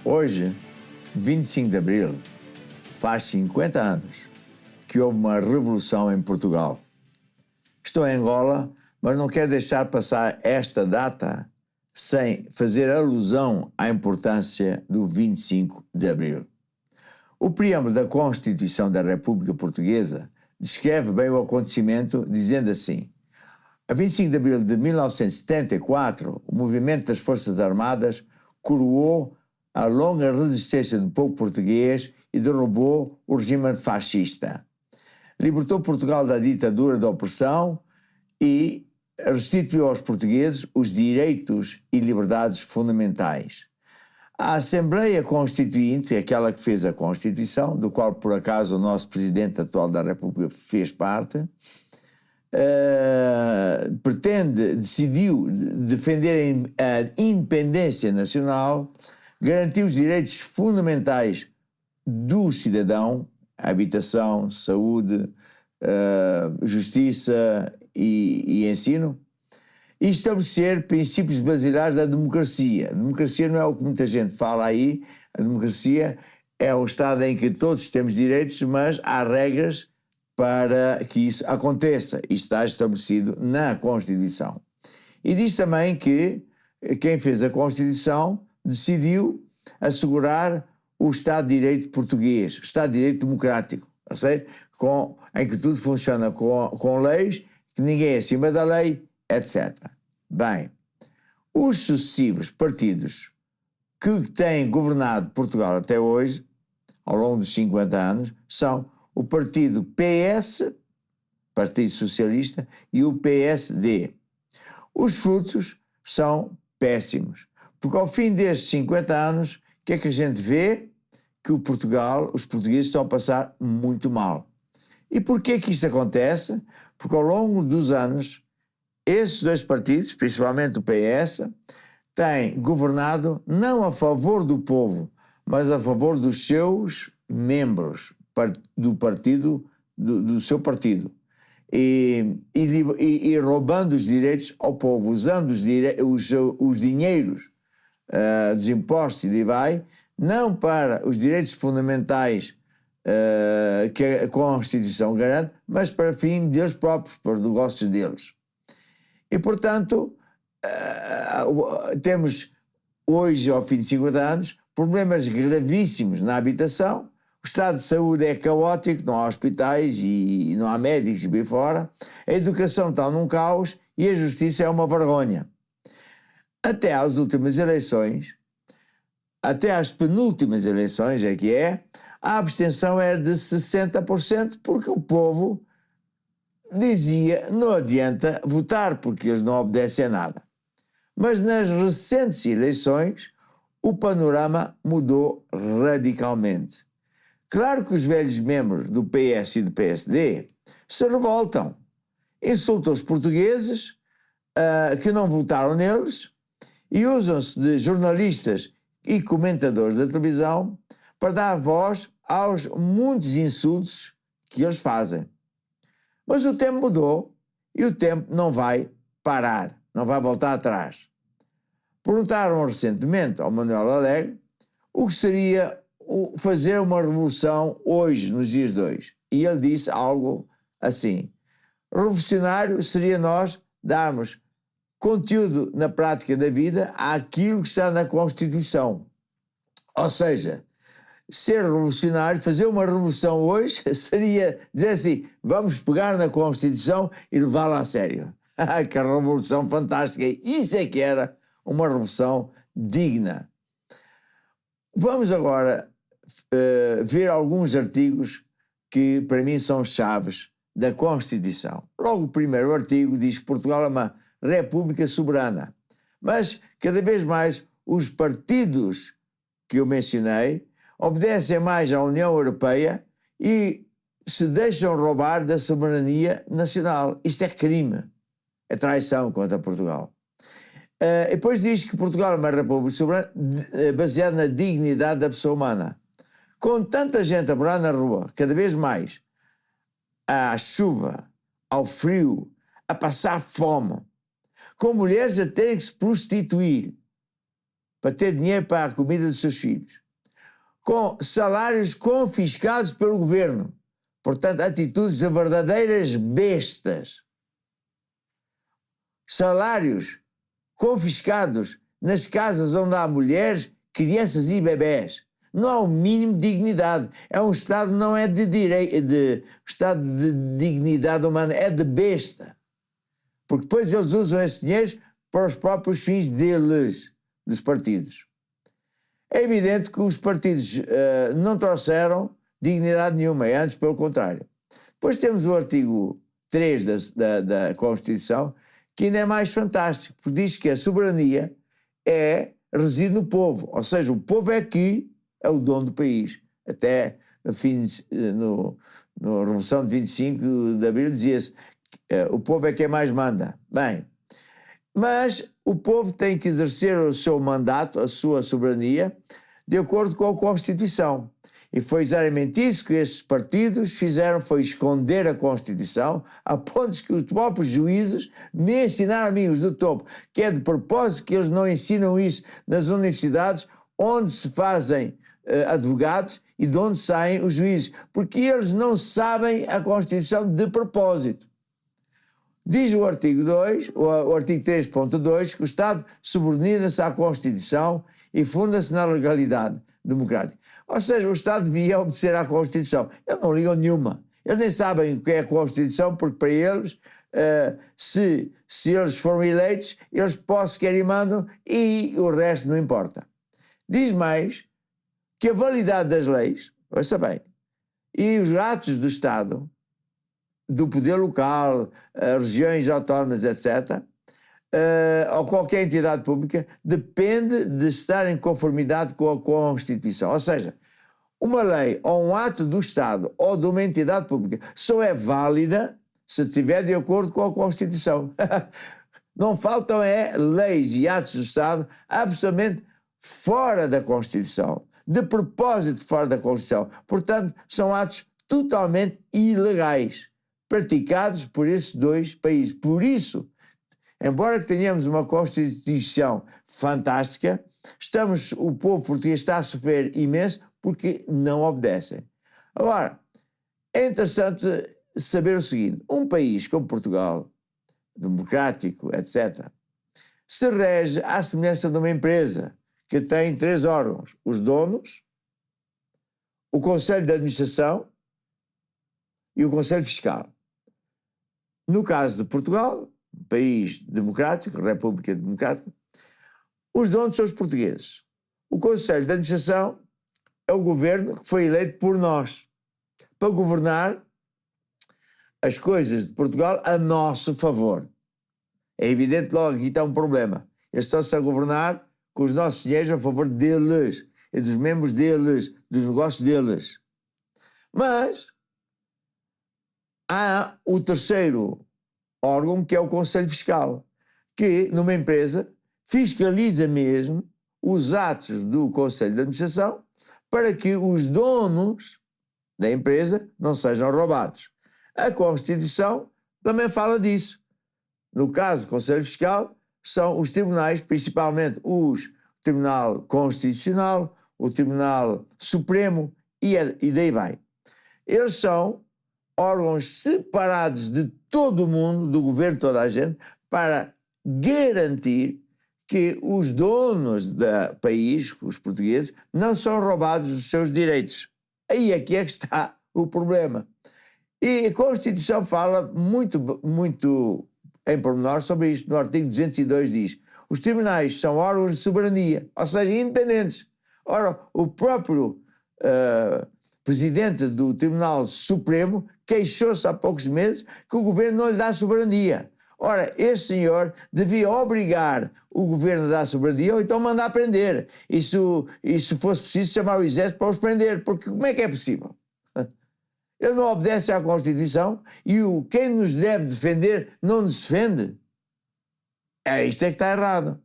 Hoje, 25 de Abril, faz 50 anos que houve uma revolução em Portugal. Estou em Angola, mas não quero deixar passar esta data sem fazer alusão à importância do 25 de Abril. O preâmbulo da Constituição da República Portuguesa descreve bem o acontecimento, dizendo assim: a 25 de abril de 1974, o movimento das Forças Armadas coroou a longa resistência do povo português e derrubou o regime fascista. Libertou Portugal da ditadura da opressão e restituiu aos portugueses os direitos e liberdades fundamentais. A Assembleia Constituinte, aquela que fez a Constituição, do qual por acaso o nosso Presidente atual da República fez parte, decidiu defender a independência nacional, garantir os direitos fundamentais do cidadão, habitação, saúde, justiça e ensino, e estabelecer princípios basilares da democracia. A democracia não é o que muita gente fala aí, a democracia é um Estado em que todos temos direitos, mas há regras para que isso aconteça. Isto está estabelecido na Constituição. E diz também que quem fez a Constituição decidiu assegurar o Estado de Direito português, o Estado de Direito democrático, ou seja, em que tudo funciona com leis, que ninguém é acima da lei, etc. Bem, os sucessivos partidos que têm governado Portugal até hoje, ao longo dos 50 anos, são o partido PS, Partido Socialista, e o PSD. Os frutos são péssimos, porque ao fim destes 50 anos, o que é que a gente vê? Que os portugueses estão a passar muito mal. E porquê que isto acontece? Porque ao longo dos anos, esses dois partidos, principalmente o PS, têm governado não a favor do povo, mas a favor dos seus membros, do seu partido, e roubando os direitos ao povo, usando os dinheiros dos impostos e de IVA, não para os direitos fundamentais que a Constituição garante, mas para fim deles próprios, para os negócios deles. E, portanto, temos hoje, ao fim de 50 anos, problemas gravíssimos na habitação. O estado de saúde é caótico, não há hospitais e não há médicos e bem fora. A educação está num caos e a justiça é uma vergonha. Até às últimas eleições, até às penúltimas eleições, a abstenção era de 60%, porque o povo dizia: não adianta votar, porque eles não obedecem a nada. Mas nas recentes eleições, o panorama mudou radicalmente. Claro que os velhos membros do PS e do PSD se revoltam, insultam os portugueses que não votaram neles e usam-se de jornalistas e comentadores da televisão para dar voz aos muitos insultos que eles fazem. Mas o tempo mudou e o tempo não vai parar, não vai voltar atrás. Perguntaram recentemente ao Manuel Alegre o que seria fazer uma revolução hoje, nos dias de hoje. E ele disse algo assim: revolucionário seria nós darmos conteúdo na prática da vida àquilo que está na Constituição. Ou seja, ser revolucionário, fazer uma revolução hoje, seria dizer assim: vamos pegar na Constituição e levá-la a sério. Que revolução fantástica! Isso é que era uma revolução digna. Vamos agora ver alguns artigos que para mim são chaves da Constituição. Logo o primeiro artigo diz que Portugal é uma república soberana, mas cada vez mais os partidos que eu mencionei obedecem mais à União Europeia e se deixam roubar da soberania nacional. Isto é crime, é traição contra Portugal. Depois diz que Portugal é uma república soberana baseada na dignidade da pessoa humana. Com tanta gente a morar na rua, cada vez mais, à chuva, ao frio, a passar fome, com mulheres a terem que se prostituir, para ter dinheiro para a comida dos seus filhos, com salários confiscados pelo governo. Portanto, atitudes de verdadeiras bestas. Salários confiscados nas casas onde há mulheres, crianças e bebés. Não há o mínimo de dignidade. É um Estado, não é de direito, Estado de dignidade humana, é de besta. Porque depois eles usam esse dinheiro para os próprios fins deles, dos partidos. É evidente que os partidos não trouxeram dignidade nenhuma, é antes pelo contrário. Depois temos o artigo 3 da Constituição, que ainda é mais fantástico, porque diz que a soberania reside no povo, ou seja, o povo é que é o dono do país. Até na Revolução de 25 de Abril dizia-se o povo é quem mais manda. Bem, mas o povo tem que exercer o seu mandato, a sua soberania, de acordo com a Constituição. E foi exatamente isso que esses partidos fizeram, foi esconder a Constituição, a ponto que os próprios juízes me ensinaram a mim, os do topo, que é de propósito que eles não ensinam isso nas universidades, onde se fazem advogados e de onde saem os juízes, porque eles não sabem a Constituição de propósito. Diz o artigo 2, o artigo 3.2, que o Estado subordina-se à Constituição e funda-se na legalidade democrática. Ou seja, o Estado devia obedecer à Constituição. Eles não ligam nenhuma. Eles nem sabem o que é a Constituição, porque para eles, se eles foram eleitos, eles possam, querem e mandam, e o resto não importa. Diz mais que a validade das leis, ouça bem, e os atos do Estado, do poder local, regiões autónomas, etc., ou qualquer entidade pública, depende de estar em conformidade com a Constituição. Ou seja, uma lei ou um ato do Estado ou de uma entidade pública só é válida se estiver de acordo com a Constituição. Não faltam leis e atos do Estado absolutamente fora da Constituição, de propósito fora da Constituição. Portanto, são atos totalmente ilegais, praticados por esses dois países. Por isso, embora tenhamos uma Constituição fantástica, o povo português está a sofrer imenso porque não obedecem. Agora, é interessante saber o seguinte: um país como Portugal, democrático, etc., se rege à semelhança de uma empresa que tem 3 órgãos: os donos, o Conselho de Administração e o Conselho Fiscal. No caso de Portugal, um país democrático, República Democrática, os donos são os portugueses. O Conselho de Administração é o governo que foi eleito por nós para governar as coisas de Portugal a nosso favor. É evidente logo que aqui está um problema. Eles estão-se a governar com os nossos dinheiros a favor deles e dos membros deles, dos negócios deles. Mas há o terceiro órgão, que é o Conselho Fiscal, que, numa empresa, fiscaliza mesmo os atos do Conselho de Administração para que os donos da empresa não sejam roubados. A Constituição também fala disso. No caso do Conselho Fiscal, são os tribunais, principalmente o Tribunal Constitucional, o Tribunal Supremo e daí vai. Eles são órgãos separados de todo o mundo, do governo de toda a gente, para garantir que os donos do país, os portugueses, não são roubados dos seus direitos. Aí é que está o problema. E a Constituição fala muito em pormenor sobre isto. No artigo 202 diz: os tribunais são órgãos de soberania, ou seja, independentes. Ora, o próprio presidente do Tribunal Supremo queixou-se há poucos meses que o governo não lhe dá soberania. Ora, este senhor devia obrigar o governo a dar soberania ou então mandar prender. E se fosse preciso, chamar o exército para os prender, porque como é que é possível? Ele não obedece à Constituição e quem nos deve defender não nos defende. Isto é que está errado.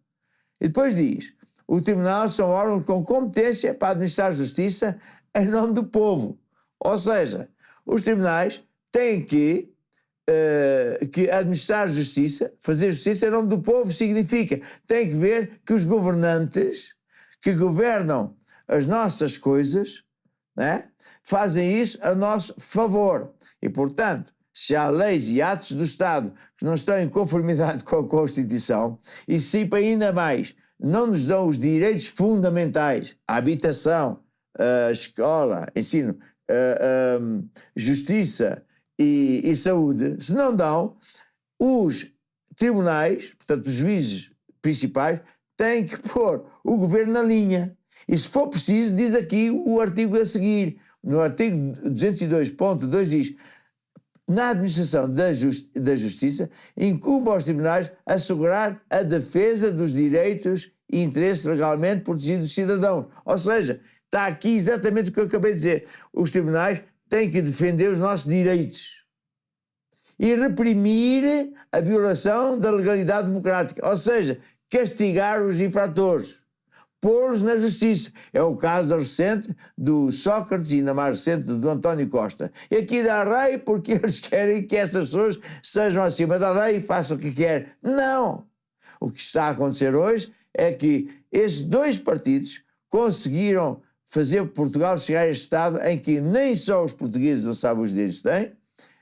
E depois diz: o tribunal são órgãos com competência para administrar a justiça em nome do povo. Ou seja, os tribunais têm que administrar justiça, fazer justiça em nome do povo, significa, tem que ver que os governantes que governam as nossas coisas, né, fazem isso a nosso favor. E, portanto, se há leis e atos do Estado que não estão em conformidade com a Constituição, e se ainda mais não nos dão os direitos fundamentais, a habitação, a escola, ensino, justiça e saúde, se não dão, os tribunais, portanto os juízes principais, têm que pôr o governo na linha. E se for preciso, diz aqui o artigo a seguir, no artigo 202.2 diz: na administração da justiça, incumbe aos tribunais assegurar a defesa dos direitos e interesses legalmente protegidos dos cidadãos. Ou seja, está aqui exatamente o que eu acabei de dizer. Os tribunais têm que defender os nossos direitos e reprimir a violação da legalidade democrática. Ou seja, castigar os infratores, pô-los na justiça. É o caso recente do Sócrates e ainda mais recente do António Costa. E aqui dá rei porque eles querem que essas pessoas sejam acima da lei e façam o que querem. Não! O que está a acontecer hoje é que esses dois partidos conseguiram fazer Portugal chegar a este estado em que nem só os portugueses não sabem os direitos que têm,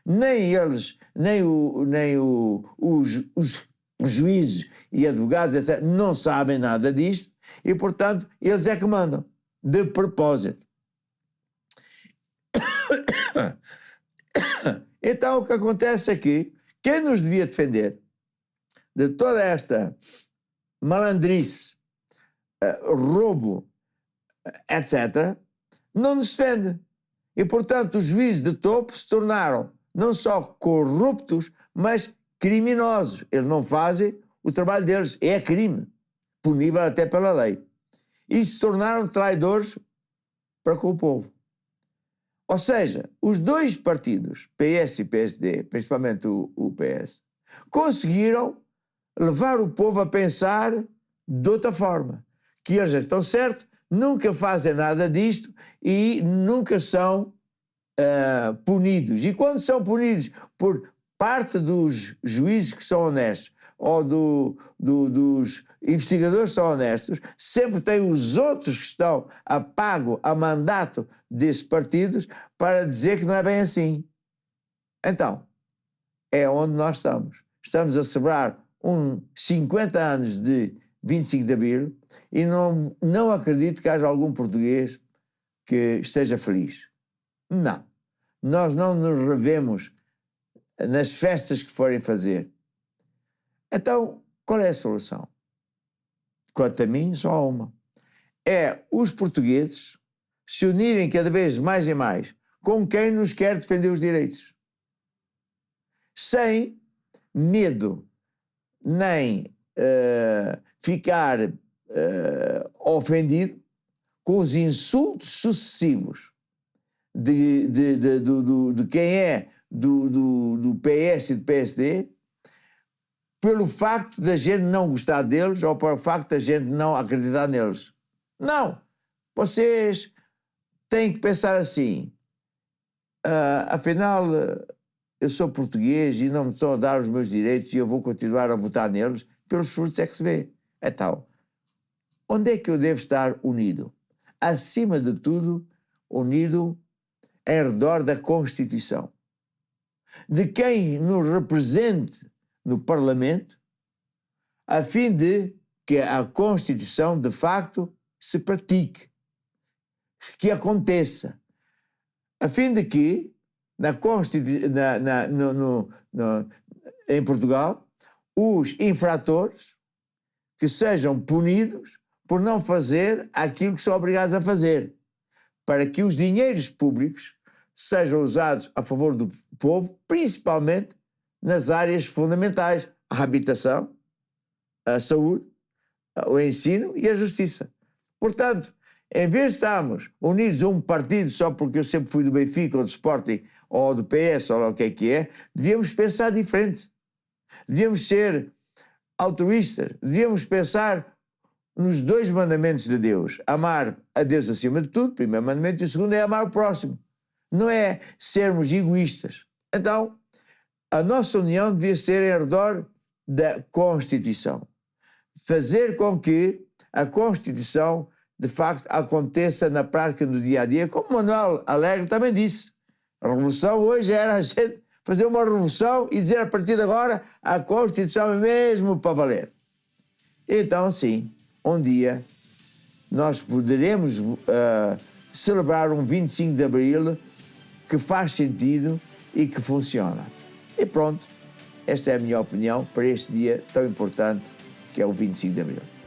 nem eles, nem os juízes e advogados, etc., não sabem nada disto, e, portanto, eles é que mandam, de propósito. Então, o que acontece é que quem nos devia defender de toda esta malandrice, roubo, etc., não nos defende. E, portanto, os juízes de topo se tornaram não só corruptos, mas criminosos. Eles não fazem o trabalho deles. É crime, punível até pela lei. E se tornaram traidores para com o povo. Ou seja, os dois partidos, PS e PSD, principalmente o PS, conseguiram levar o povo a pensar de outra forma. Que eles já estão certos, nunca fazem nada disto e nunca são punidos. E quando são punidos por parte dos juízes que são honestos ou dos investigadores que são honestos, sempre tem os outros que estão a pago, a mandato desses partidos para dizer que não é bem assim. Então, é onde nós estamos. Estamos a celebrar 50 anos de 25 de Abril e não acredito que haja algum português que esteja feliz. Não. Nós não nos revemos nas festas que forem fazer. Então, qual é a solução? Quanto a mim, só há uma. É os portugueses se unirem cada vez mais e mais com quem nos quer defender os direitos. Sem medo, nem ficar ofendido com os insultos sucessivos de quem é do PS e do PSD, pelo facto da gente não gostar deles ou pelo facto da gente não acreditar neles. Não! Vocês têm que pensar assim, afinal, eu sou português e não me estão a dar os meus direitos e eu vou continuar a votar neles, pelos frutos é que se vê. Então, onde é que eu devo estar unido? Acima de tudo, unido em redor da Constituição, de quem nos represente no Parlamento, a fim de que a Constituição, de facto, se pratique, que aconteça, a fim de que em Portugal, os infratores que sejam punidos por não fazer aquilo que são obrigados a fazer, para que os dinheiros públicos sejam usados a favor do povo, principalmente nas áreas fundamentais, a habitação, a saúde, o ensino e a justiça. Portanto, em vez de estarmos unidos a um partido só porque eu sempre fui do Benfica ou do Sporting ou do PS ou lá o que é, devíamos pensar diferente. Devíamos ser altruístas, devíamos pensar nos dois mandamentos de Deus. Amar a Deus acima de tudo, primeiro mandamento, e o segundo é amar o próximo. Não é sermos egoístas. Então, a nossa união devia ser em redor da Constituição. Fazer com que a Constituição de facto, aconteça na prática do dia a dia, como Manuel Alegre também disse. A revolução hoje era a gente fazer uma revolução e dizer a partir de agora a Constituição é mesmo para valer. Então, sim, um dia nós poderemos celebrar um 25 de Abril que faz sentido e que funciona. E pronto, esta é a minha opinião para este dia tão importante que é o 25 de Abril.